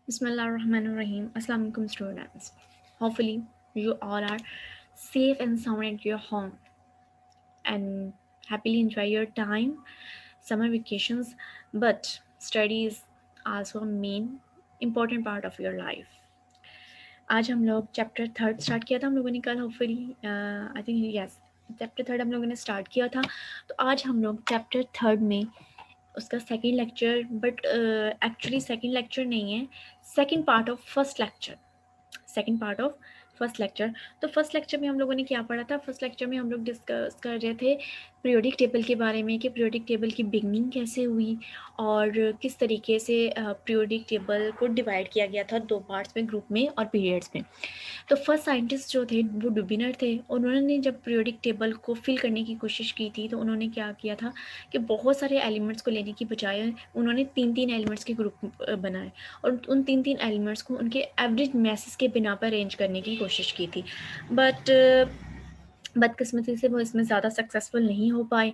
Bismillahirrahmanirrahim. Assalamu alaikum students. Hopefully you all are safe and sound at your home and happily enjoy your time, summer vacations. But study is also a main important part of your life. आज हम लोग chapter third start किया था हम लोगों ने कल hopefully I think yes chapter third हम लोगों ने स्टार्ट किया था। तो आज हम लोग चैप्टर थर्ड में उसका second lecture but actually second lecture नहीं है, second part of first lecture second part of first lecture. तो फर्स्ट लेक्चर में हम लोगों ने क्या पढ़ा था? फर्स्ट लेक्चर में हम लोग डिस्कस कर रहे थे पीरियोडिक टेबल के बारे में कि पीरियोडिक टेबल की बिगनिंग कैसे हुई और किस तरीके से पीरियोडिक टेबल को डिवाइड किया गया था दो पार्ट्स में, ग्रुप में और पीरियड्स में। तो फर्स्ट साइंटिस्ट जो थे वो डुबिनर थे। उन्होंने जब पीरियोडिक टेबल को फिल करने की कोशिश की थी तो उन्होंने क्या किया था कि बहुत सारे एलिमेंट्स को लेने की बजाय उन्होंने तीन तीन एलिमेंट्स के ग्रुप बनाए और उन तीन तीन एलिमेंट्स को उनके एवरेज मैसेस के बिना पर अरेंज करने की कोशिश की थी। बट बदकिस्मती से वो इसमें ज़्यादा सक्सेसफुल नहीं हो पाए,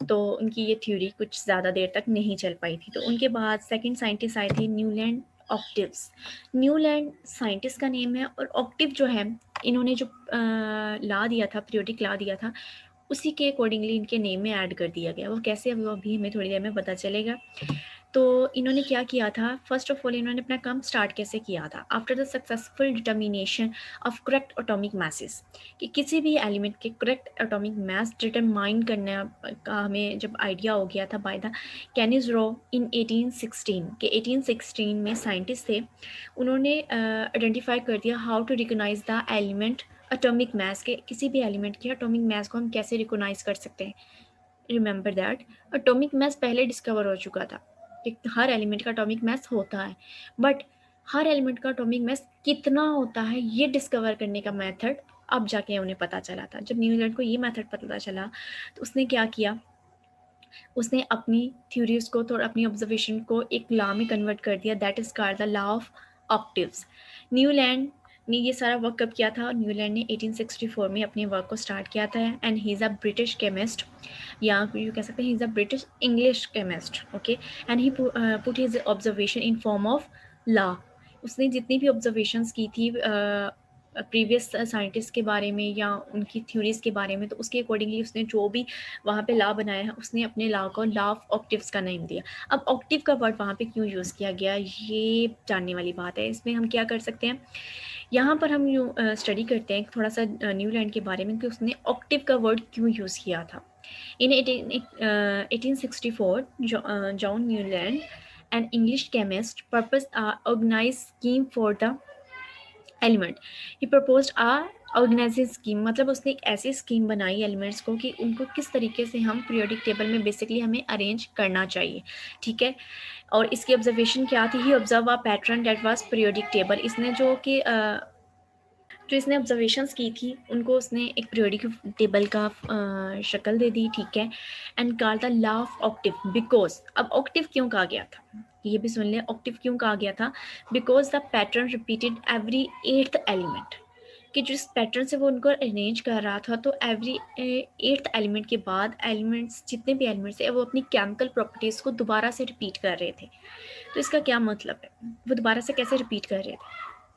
तो उनकी ये थ्योरी कुछ ज़्यादा देर तक नहीं चल पाई थी। तो उनके बाद सेकंड साइंटिस्ट आए थे न्यूलैंड ऑक्टिव्स। न्यूलैंड साइंटिस्ट का नेम है और ऑक्टिव जो है इन्होंने जो ला दिया था, पीरियोडिक ला दिया था, उसी के अकॉर्डिंगली इनके नेम में ऐड कर दिया गया। वो कैसे वो अभी हमें थोड़ी देर में पता चलेगा। तो इन्होंने क्या किया था? फर्स्ट ऑफ ऑल इन्होंने अपना काम स्टार्ट कैसे किया था? After the successful determination of correct atomic masses, कि किसी भी एलिमेंट के करेक्ट एटॉमिक मास डिटरमाइन करने का हमें जब आइडिया हो गया था बाय द कैनिस रो इन 1816 के 1816 में साइंटिस्ट थे, उन्होंने आइडेंटिफाई कर दिया how to recognise the element atomic mass के किसी भी एलिमेंट के एटॉमिक मास को हम कैसे रिकॉग्नाइज कर सकते हैं। रिमेंबर दैट एटॉमिक मास पहले डिस्कवर हो चुका था कि हर एलिमेंट का एटॉमिक मास होता है, बट हर एलिमेंट का एटॉमिक मास कितना होता है ये डिस्कवर करने का मेथड अब जाके उन्हें पता चला था। जब न्यूजीलैंड को ये मेथड पता चला तो उसने क्या किया, उसने अपनी थ्योरीज को थोड़ा अपनी ऑब्जर्वेशन को एक लॉ में कन्वर्ट कर दिया, that is called the law of octaves. Newland ने ये सारा वर्क कब किया था? न्यूलैंड ने 1864 में अपने वर्क को स्टार्ट किया था and he is a British chemist, या यू कह सकते हैं he is a British English chemist, okay. And he put his observation in form of law. उसने जितनी भी ऑब्जर्वेशंस की थी प्रीवियस साइंटिस्ट के बारे में या उनकी थ्योरीज के बारे में, तो उसके अकॉर्डिंगली उसने जो भी वहाँ पे लॉ बनाया है उसने अपने लॉ को लॉ ऑफ ऑक्टिव्स का नेम दिया। अब ऑक्टिव का वर्ड वहाँ पे क्यों यूज़ किया गया ये जानने वाली बात है। इसमें हम क्या कर सकते हैं, यहाँ पर हम स्टडी करते हैं थोड़ा सा न्यूलैंड के बारे में कि उसने ऑक्टिव का वर्ड क्यों यूज़ किया था। In 1864, John Newland, an English chemist, proposed a organized scheme for the element. ही प्रपोज्ड आ ऑर्गेनाइजिंग स्कीम, मतलब उसने एक ऐसी स्कीम बनाई एलिमेंट्स को कि उनको किस तरीके से हम पीरियोडिक टेबल में बेसिकली हमें अरेंज करना चाहिए, ठीक है। और इसकी ऑब्जर्वेशन क्या थी? He observe a pattern that was periodic table. इसने जो इसने ऑब्जर्वेशंस की थी उनको उसने एक पीरियोडिक टेबल का शक्ल दे दी, ठीक है। And call the law of octave because, अब ऑक्टिव क्यों कहा गया था ये भी सुन ले, ऑक्टिव क्यों कहा गया था? Because the pattern repeated every eighth element, कि जिस पैटर्न से वो उनको अरेंज कर रहा था तो एवरी एट्थ एलिमेंट के बाद एलिमेंट्स जितने भी एलिमेंट्स थे वो अपनी केमिकल प्रॉपर्टीज़ को दोबारा से रिपीट कर रहे थे। तो इसका क्या मतलब है, वो दोबारा से कैसे रिपीट कर रहे थे?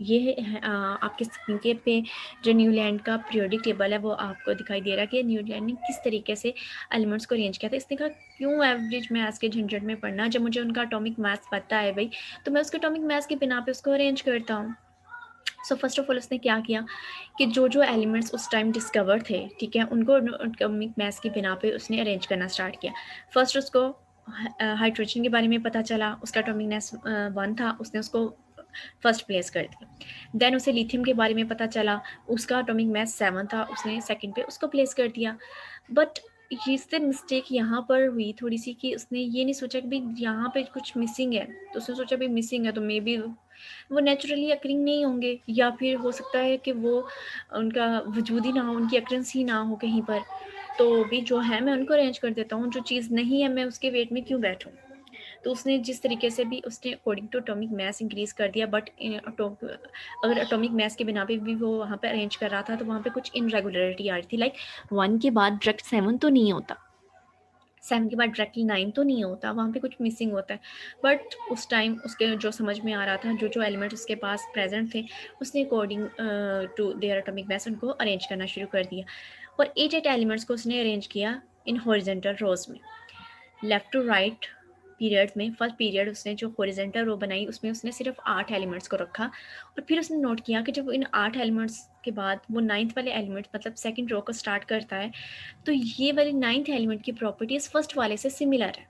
ये है आपके स्क्रीन के पे जो न्यूलैंड का पीरियोडिक टेबल है वो आपको दिखाई दे रहा है कि न्यूलैंड ने किस तरीके से एलिमेंट्स को अरेंज किया था। इसने कहा क्यों एवरेज मैथ्स के झंझट में पढ़ना, जब मुझे उनका एटॉमिक मास पता है भाई तो मैं उसके एटॉमिक मास के बिना पे उसको अरेंज करता हूँ। सो फर्स्ट ऑफ ऑल उसने क्या किया कि जो जो एलिमेंट्स उस टाइम डिस्कवर थे, ठीक है, उनको एटॉमिक मास की बिना पे उसने अरेंज करना स्टार्ट किया। फर्स्ट उसको हाइड्रोजन के बारे में पता चला, उसका एटॉमिक मास 1 था, उसने उसको फर्स्ट प्लेस कर दिया। देन उसे लिथियम के बारे में पता चला, उसका एटॉमिक मास 7 था, उसने सेकंड पे उसको प्लेस कर दिया। बट इससे मिस्टेक यहाँ पर हुई थोड़ी सी कि उसने ये नहीं सोचा कि भाई यहाँ पे कुछ मिसिंग है, तो उसने सोचा भाई मिसिंग है तो मे बी वो नेचुरली अकरिंग नहीं होंगे, या फिर हो सकता है कि वो उनका वजूद ही ना हो, उनकी अकरेंस ही ना हो कहीं पर, तो भी जो है मैं उनको अरेंज कर देता हूँ, जो चीज़ नहीं है मैं उसके वेट में क्यों बैठूँ। तो उसने जिस तरीके से भी उसने according to atomic mass increase कर दिया, बट अगर एटॉमिक मास के बिना पे भी वो वहाँ पे अरेंज कर रहा था तो वहाँ पे कुछ इनरेगुलरिटी आ रही थी, लाइक 1 के बाद डायरेक्ट 7 तो नहीं होता, 7 के बाद डायरेक्टली 9 तो नहीं होता, वहाँ पे कुछ मिसिंग होता है। बट उस टाइम उसके जो समझ में आ रहा था, जो एलिमेंट उसके पास प्रेजेंट थे, उसने according to their atomic mass उनको अरेंज करना शुरू कर दिया। और 8 एलिमेंट्स को उसने अरेंज किया इन हॉरिजेंटल रोज में, लेफ्ट टू राइट पीरियड में। फर्स्ट पीरियड उसने जो हॉरिजेंटल रो बनाई उसमें उसने सिर्फ 8 एलिमेंट्स को रखा, और फिर उसने नोट किया कि जब इन 8 एलिमेंट्स के बाद वो 9th वाले एलिमेंट मतलब सेकंड रो को स्टार्ट करता है, तो ये वाले 9th एलिमेंट की प्रॉपर्टीज फर्स्ट वाले से सिमिलर है।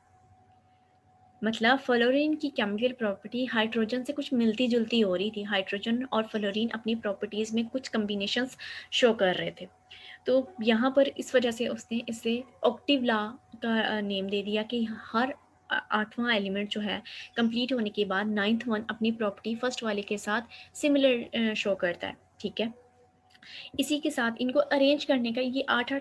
मतलब फ्लोरीन की केमिकल प्रॉपर्टी हाइड्रोजन से कुछ मिलती जुलती हो रही थी। हाइड्रोजन और फ्लोरीन अपनी प्रॉपर्टीज में कुछ कम्बिनेशंस शो कर रहे थे। तो यहाँ पर इस वजह से उसने इसे ऑक्टिव लॉ का नेम दे दिया कि हर 8वां एलिमेंट जो है कंप्लीट होने के बाद 9th वन अपनी प्रॉपर्टी फर्स्ट वाले के साथ सिमिलर शो करता है। ठीक है, इसी के साथ इनको अरेंज करने का ये 8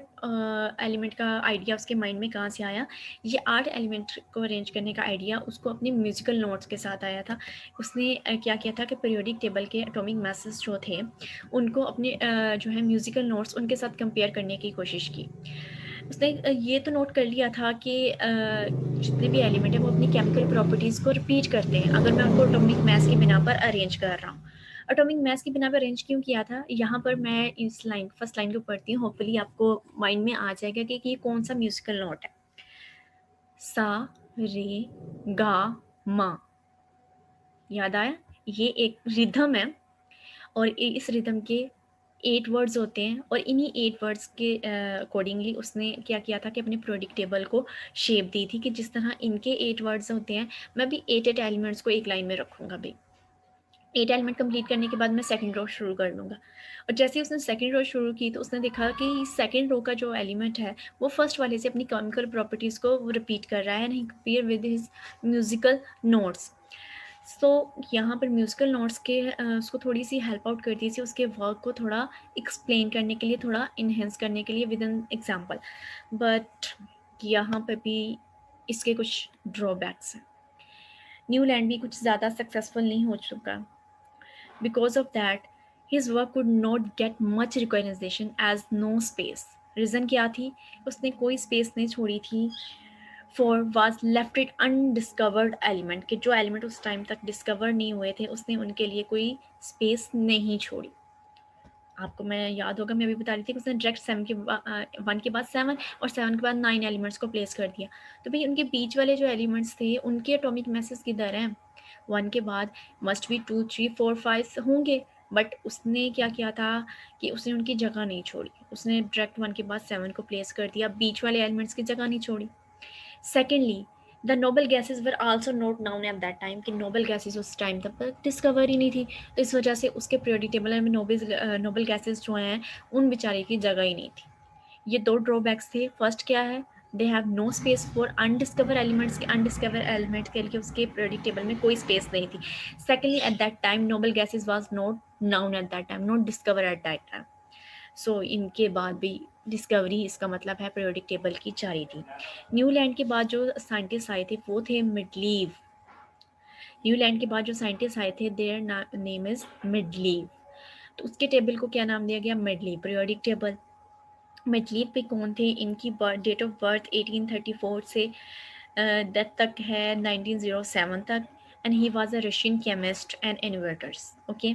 एलिमेंट का आइडिया उसके माइंड में कहाँ से आया? ये 8 एलिमेंट को अरेंज करने का आइडिया उसको अपने म्यूजिकल नोट्स के साथ आया था। उसने क्या किया था कि पीरियोडिक टेबल के एटॉमिक मासेस जो थे उनको अपने जो है म्यूजिकल नोट्स उनके साथ कंपेयर करने की कोशिश की। उसने ये तो नोट कर लिया था कि जितने भी एलिमेंट है वो अपनी केमिकल प्रॉपर्टीज़ को रिपीट करते हैं अगर मैं उनको एटॉमिक मास की बिना पर अरेंज कर रहा हूँ। एटॉमिक मास की बिना पर अरेंज क्यों किया था? यहाँ पर मैं इस लाइन फर्स्ट लाइन को पढ़ती हूँ, होपफुली आपको माइंड में आ जाएगा कि ये कौन सा म्यूजिकल नोट है। सा रे गा मा, याद आया? ये एक रिदम है और इस रिदम के 8 वर्ड्स होते हैं, और इन्हीं 8 वर्ड्स के अकॉर्डिंगली उसने क्या किया था कि अपने प्रोडिक्ट टेबल को शेप दी थी कि जिस तरह इनके 8 वर्ड्स होते हैं, मैं भी 8 एलिमेंट्स को एक लाइन में रखूंगा भाई। 8 एलिमेंट कंप्लीट करने के बाद मैं सेकंड रो शुरू कर दूंगा। और जैसे ही उसने सेकंड रो शुरू की तो उसने देखा कि सेकंड रो का जो एलिमेंट है वो फर्स्ट वाले से अपनी केमिकल प्रॉपर्टीज़ को रिपीट कर रहा है and he compare with his musical notes. So यहाँ पर म्यूजिकल नोट्स के उसको थोड़ी सी हेल्प आउट करती थी उसके वर्क को थोड़ा एक्सप्लेन करने के लिए, थोड़ा इन्हेंस करने के लिए विद एन एग्जाम्पल। बट यहाँ पर भी इसके कुछ ड्रॉबैक्स हैं। न्यूलैंड भी कुछ ज़्यादा सक्सेसफुल नहीं हो चुका। Because of that, his work could not get much recognition as no space. Reason क्या थी? उसने कोई स्पेस नहीं छोड़ी थी for was left it undiscovered element, कि जो एलिमेंट उस टाइम तक डिस्कवर नहीं हुए थे उसने उनके लिए कोई स्पेस नहीं छोड़ी। आपको मैं याद होगा मैं अभी बता रही थी कि उसने डायरेक्ट 1 के बाद 7 और 7 के बाद 9 एलिमेंट्स को प्लेस कर दिया। तो भाई उनके बीच वाले जो एलिमेंट्स थे उनके एटॉमिक मैसेज किधर हैं? 1 के बाद मस्ट बी 2 3 4 5 होंगे, बट उसने क्या किया था कि उसने उनकी जगह नहीं छोड़ी। उसने डायरेक्ट 1 के बाद 7 को प्लेस कर दिया, बीच वाले एलिमेंट्स की जगह नहीं छोड़ी। Secondly, the noble gases were also not known at that time, कि नोबल गैसेज उस टाइम तक डिस्कवर ही नहीं थी, तो इस वजह से उसके पीरियोडिक टेबल में नोबल गैसेज जो हैं उन बेचारे की जगह ही नहीं थी। ये 2 ड्रॉबैक्स थे। फर्स्ट क्या है? They have no space for undiscover elements, के अनडिस्कवर एलिमेंट के लिए उसके पीरियोडिक टेबल में कोई स्पेस नहीं थी। Secondly, at that time noble gases was not known at that time, not discover at that time. So इनके बाद भी डिस्कवरी, इसका मतलब है पीरियोडिक टेबल की जारी थी। न्यूलैंड के बाद जो साइंटिस्ट आए थे वो थे मिडलीव। न्यूलैंड के बाद जो साइंटिस्ट आए थे देयर नेम इज मिडलीव। तो उसके टेबल को क्या नाम दिया गया? मिडलीव पीरियोडिक टेबल। मिडलीव पे कौन थे? इनकी डेट ऑफ बर्थ 1834 से डेथ तक है 1907 तक, and he was a Russian chemist and innovators. Okay,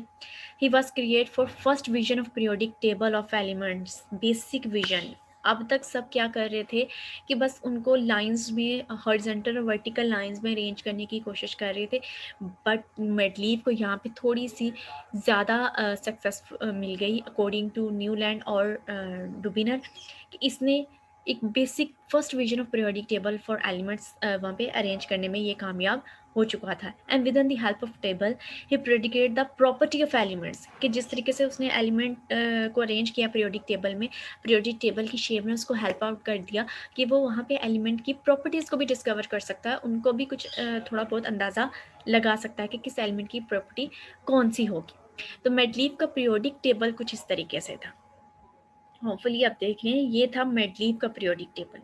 he was created for first vision of periodic table of elements, basic vision. अब तक सब क्या कर रहे थे कि बस उनको लाइंस में हॉरिजॉन्टल और वर्टिकल लाइंस में अरेंज करने की कोशिश कर रहे थे, बट मेडलीव को यहाँ पे थोड़ी सी ज़्यादा सक्सेस मिल गई अकॉर्डिंग टू न्यूलैंड और डुबिनर, कि इसने एक basic first vision of periodic table for elements वहाँ पे अरेंज करने में ये कामयाब हो चुका था। And with in the help of table he predicate the property of elements, कि जिस तरीके से उसने एलिमेंट को अरेंज किया पीरियोडिक टेबल में, पीरियोडिक टेबल की शेप में उसको हेल्प आउट कर दिया कि वो वहाँ पे एलिमेंट की प्रॉपर्टीज़ को भी डिस्कवर कर सकता है, उनको भी कुछ थोड़ा बहुत अंदाज़ा लगा सकता है कि किस एलिमेंट की प्रॉपर्टी कौन सी होगी। तो मेडलीव का पीरियोडिक टेबल कुछ इस तरीके से था। होपफुली आप देख लें, ये था मेडलीव का पीरियोडिक टेबल।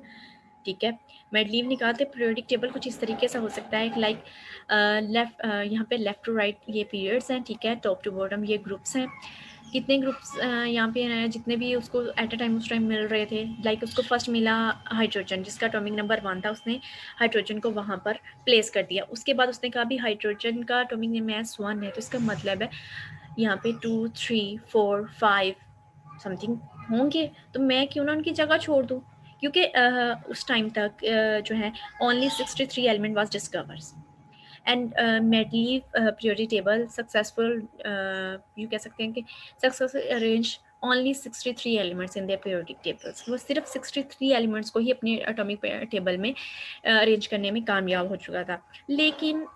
ठीक है, मेडलीव ने कहा था पीरियोडिक टेबल कुछ इस तरीके से हो सकता है, लाइक लेफ्ट यहाँ पे लेफ्ट टू राइट ये पीरियड्स हैं, ठीक है, टॉप टू बॉटम ये ग्रुप्स हैं, कितने ग्रुप्स यहाँ पे जितने भी उसको एट अ टाइम उस टाइम मिल रहे थे, लाइक उसको फर्स्ट मिला हाइड्रोजन जिसका एटॉमिक नंबर 1 था, उसने हाइड्रोजन को वहाँ पर प्लेस कर दिया। उसके बाद उसने कहा भी हाइड्रोजन का एटॉमिक मास 1 है, तो इसका मतलब है यहाँ पे 2 3 4 5 समथिंग होंगे, तो मैं क्यों ना उनकी जगह छोड़ दूँ, क्योंकि उस टाइम तक जो है only 63 element was discovered and मेडलीव periodic table successful, you कह सकते हैं कि successful arrange only 63 elements in their periodic tables. वो सिर्फ 63 एलिमेंट्स को ही अपने एटॉमिक टेबल में अरेंज करने में कामयाब हो चुका था। लेकिन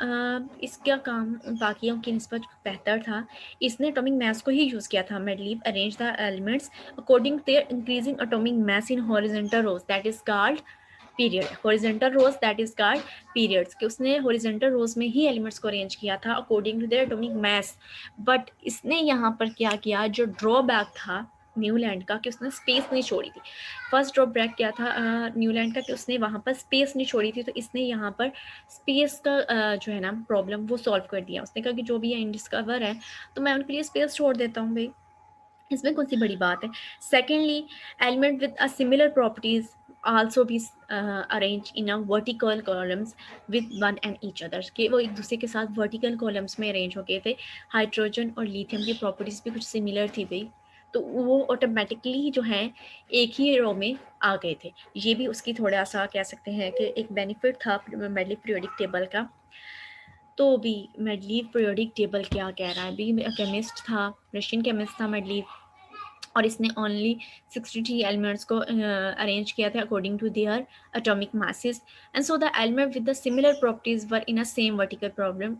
इसका काम बाकियों की निस्बत बेहतर था। इसने एटॉमिक मास को ही यूज़ किया था। Mendeleev arrange the elements according to their increasing atomic mass in horizontal rows that is called period. Horizontal rows that is called periods, कि उसने हॉरिजॉन्टल रोज में ही एलिमेंट्स को अरेंज किया था according to their atomic mass. But इसने यहाँ पर क्या किया, जो ड्रॉबैक था न्यूलैंड का, कि उसने स्पेस नहीं छोड़ी थी। फर्स्ट ड्रॉबैक क्या था न्यूलैंड का, कि उसने वहाँ पर स्पेस नहीं छोड़ी थी, तो इसने यहाँ पर स्पेस का जो है ना प्रॉब्लम वो सॉल्व कर दिया। उसने कहा कि जो भी अनडिस्कवर है तो मैं उनके लिए स्पेस छोड़ देता हूँ भाई, इसमें कौन सी बड़ी बात है। Secondly, element with a similar properties also भी arrange in a vertical columns with one and each other, कि वो एक दूसरे के साथ वर्टिकल कॉलम्स में अरेंज हो गए थे। हाइड्रोजन और लिथियम की प्रॉपर्टीज भी कुछ सिमिलर थी भाई, तो वो ऑटोमेटिकली जो है एक ही रो में आ गए थे। ये भी उसकी थोड़ा सा कह सकते हैं कि एक बेनिफिट था मेडली पीरियोडिक टेबल का। तो भी मेडलीव पीरियोडिक टेबल क्या कह रहा है, भी केमिस्ट था, रशियन केमिस्ट था मेडलीव, और इसने ओनली 63 एलिमेंट्स को अरेंज किया था according to their atomic masses, and so the element with the similar properties were in a same vertical problem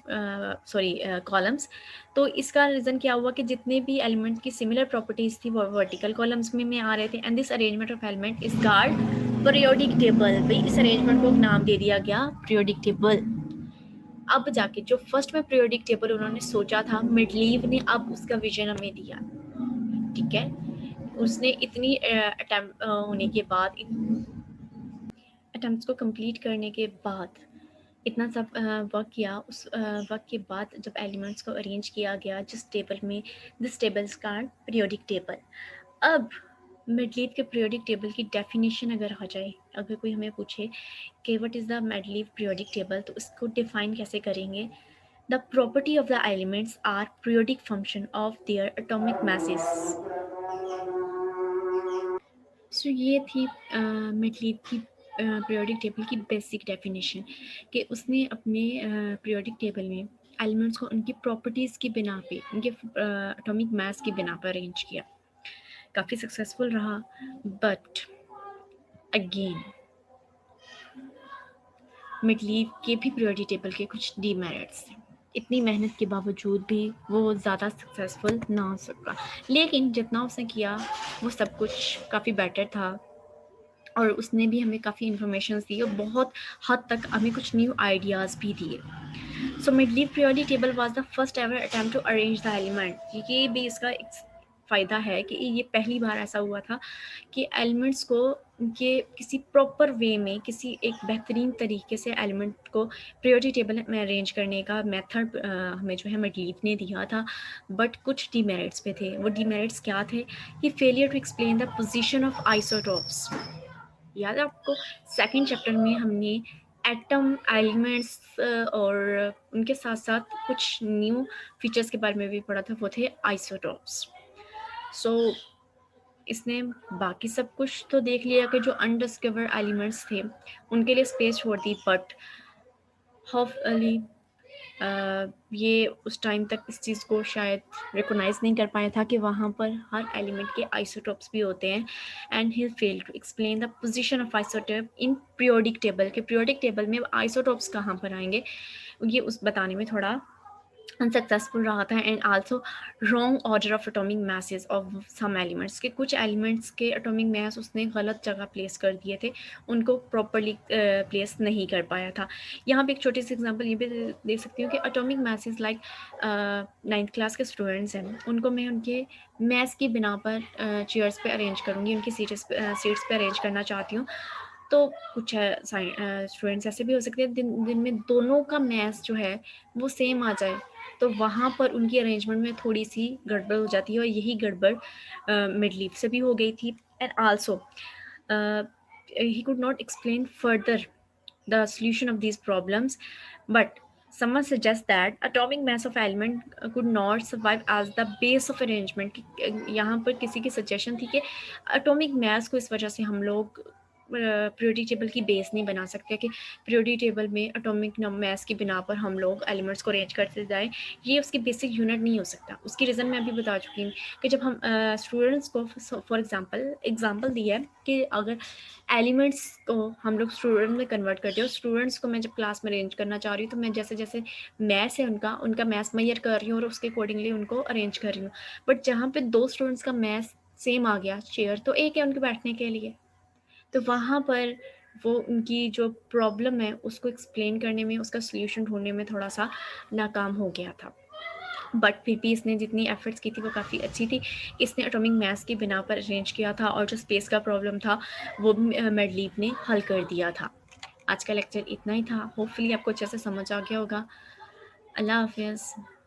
columns. तो इसका रीज़न क्या हुआ कि जितने भी एलिमेंट्स की सिमिलर प्रॉपर्टीज थी वो वर्टिकल कॉलम्स में आ रहे थे, and this arrangement of element is called periodic table. भाई इस अरेंजमेंट को नाम दे दिया गया पीरियोडिक टेबल। अब जाके जो फर्स्ट में पीरियोडिक टेबल उन्होंने सोचा था, मेडलीव ने अब उसका विजन हमें दिया, ठीक है। उसने इतनी अटेम्प्ट होने के बाद, अटेम्प्ट्स को कंप्लीट करने के बाद, इतना सब वर्क किया, उस वर्क के बाद जब एलिमेंट्स को अरेंज किया गया जिस टेबल में, this tables card periodic table. अब मेडलीव के पीरियोडिक टेबल की डेफिनेशन अगर आ जाए, अगर कोई हमें पूछे कि what is the Mendeleev periodic table, तो उसको डिफाइन कैसे करेंगे। The property of the elements are periodic function of their atomic masses। So ये थी मेडलीव की पीरियोडिक टेबल की बेसिक डेफिनेशन, कि उसने अपने पीरियोडिक टेबल में एलिमेंट्स को उनकी प्रॉपर्टीज़ की बिना पे, उनके एटॉमिक मास की बिना पर अरेंज किया। काफ़ी सक्सेसफुल रहा, बट अगेन मेडलीव के भी पीरियोडिक टेबल के कुछ डीमेरिट्स थे। इतनी मेहनत के बावजूद भी वो ज़्यादा सक्सेसफुल ना हो सका, लेकिन जितना उसने किया वो सब कुछ काफ़ी बेटर था, और उसने भी हमें काफ़ी इन्फॉर्मेशन दी और बहुत हद तक हमें कुछ न्यू आइडियाज़ भी दिए। So Mendeleev periodic table was the first ever attempt to arrange the element. ये भी इसका एक फ़ायदा है कि ये पहली बार ऐसा हुआ था कि एलिमेंट्स को उनके किसी प्रॉपर वे में, किसी एक बेहतरीन तरीके से एलिमेंट को पीरियोडिक टेबल में अरेंज करने का मेथड हमें जो है मेडलीव ने दिया था। बट कुछ डीमेरिट्स पे थे। वो डीमेरिट्स क्या थे, कि failure to explain the position of isotopes. याद है आपको, सेकंड चैप्टर में हमने एटम, एलिमेंट्स और उनके साथ साथ कुछ न्यू फीचर्स के बारे में भी पढ़ा था, वो थे आइसोटोप्स। सो इसने बाकी सब कुछ तो देख लिया कि जो अनडिस्कवर्ड एलिमेंट्स थे उनके लिए स्पेस छोड़ दी, बट होपफुली ये उस टाइम तक इस चीज़ को शायद रिकोगनाइज नहीं कर पाया था कि वहाँ पर हर एलिमेंट के आइसोटोप्स भी होते हैं, and he fail to explain the position of isotope in periodic table, के पीरियोडिक टेबल में आइसोटोप्स कहाँ पर आएंगे, ये उस बताने में थोड़ा अनसक्सेसफुल रहा था। And also wrong order of atomic masses of some elements, के कुछ एलिमेंट्स के एटॉमिक मास उसने गलत जगह प्लेस कर दिए थे, उनको प्रॉपरली प्लेस नहीं कर पाया था। यहाँ पे एक छोटी सी एग्जांपल ये भी दे सकती हूँ कि atomic masses like 9th class के स्टूडेंट्स हैं, उनको मैं उनके मैथ्स की बिना पर चेयर्स पे अरेंज करूँगी, उनकी सीट्स पे अरेंज करना चाहती हूँ। तो कुछ स्टूडेंट्स ऐसे भी हो सकते हैं जिनमें दोनों का मैथ्स जो है वो सेम आ जाए, तो वहाँ पर उनकी अरेंजमेंट में थोड़ी-सी गड़बड़ हो जाती है और यही गड़बड़ मिड-लीफ से भी हो गई थी। And also he could not explain further the solution of these problems, but someone suggests that atomic mass of element could not survive as the base of arrangement कि यहाँ पर किसी की सजेशन थी कि एटॉमिक मास को इस वजह से हम लोग पीरियोडिक टेबल की बेस नहीं बना सकते कि पीरियोडिक टेबल में एटॉमिक मास की बिना पर हम लोग एलिमेंट्स को अरेंज करते जाएं, ये उसकी बेसिक यूनिट नहीं हो सकता। उसकी रीज़न मैं अभी बता चुकी हूँ कि जब हम स्टूडेंट्स को फॉर एग्जांपल दी है कि अगर एलिमेंट्स को हम लोग स्टूडेंट में कन्वर्ट करते हो, स्टूडेंट्स को मैं जब क्लास में अरेंज करना चाह रही हूँ तो मैं जैसे जैसे मैथ्स है उनका मैथ्स मैयर कर रही हूँ और उसके अकॉर्डिंगली उनको अरेंज कर रही हूँ। बट जहाँ पे 2 स्टूडेंट्स का मैथ्स सेम आ गया, चेयर तो एक है उनके बैठने के लिए, तो वहाँ पर वो उनकी जो प्रॉब्लम है उसको एक्सप्लेन करने में, उसका सॉल्यूशन ढूँढने में थोड़ा-सा नाकाम हो गया था। बट फिर भी इसने जितनी एफर्ट्स की थी वो काफ़ी अच्छी थी। इसने एटॉमिक मास की बिना पर अरेंज किया था और जो स्पेस का प्रॉब्लम था वो मेडलीव ने हल कर दिया था। आज का लेक्चर इतना ही था। होपफुली आपको अच्छे से समझ आ गया होगा। अल्लाह हाफ़िज़।